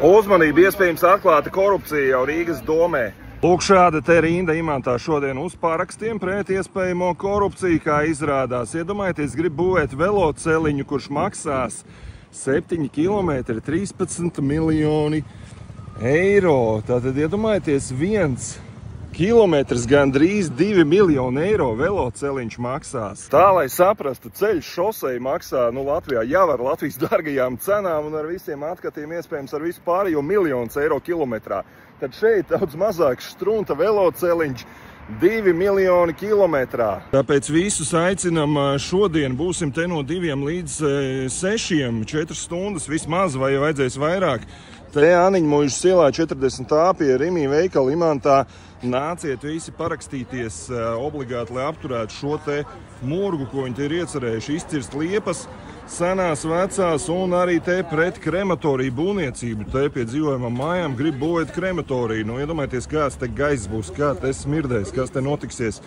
Uzmanību, iespējams atklāta korupcija jau Rīgas domē. Lūk, šāda te rinda Imantā šodien uz parakstiem pret iespējamo korupciju, kā izrādās. Iedomājieties, grib būvēt veloceliņu, kurš maksās 7 km 13 miljoni eiro. Tātad iedomājieties, 1 kilometrs gandrīz 2 miljoni eiro veloceliņš maksās. Tā, lai saprastu, ceļš šosei maksā, Latvijā jau ar Latvijas dārgajām cenām un ar visiem atkatiem, iespējams ar visu pārējo miljonus eiro kilometrā. Tad šeit daudz mazāks strunta veloceliņš 2 miljoni kilometrā. Tāpēc visus aicinam šodien, būsim te no 2 līdz 6, 4 stundas vismaz, vai vajadzēs vairāk. Te Aniņmuižas ielā 40A pie Rimī veikala Imantā. Nāciet visi parakstīties obligāti, lai apturētu šo te murgu, ko viņi te ir iecerējuši izcirst liepas, senās, vecās un arī te pret krematoriju būvniecību. Te pie dzīvojamām mājām grib būvēt krematoriju. Iedomājieties, kāds te gaiss būs, kā te smirdēs, kas te notiksies.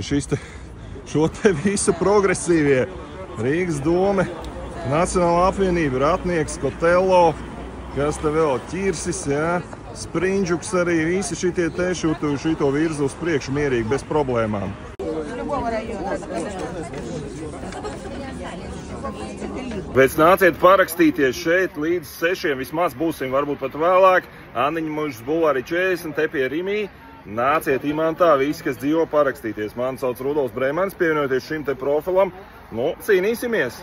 Šo te visu progresīvie Rīgas dome, Nacionālā apvienība, Ratnieks, Kotello, kas te vēl Ķirsis, jā, Sprindžuks arī, visi šitie te šito virzu uz priekšu mierīgi, bez problēmām. Bet nāciet parakstīties šeit līdz 6, vismaz būsim, varbūt pat vēlāk. Aniņmuižas bulvāri 40, te pie Rimī. Nāciet Imantā, visi, kas dzīvo, parakstīties. Mani sauc Rudolfs Brēmanis, pievienoties šim te profilam. Cīnīsimies!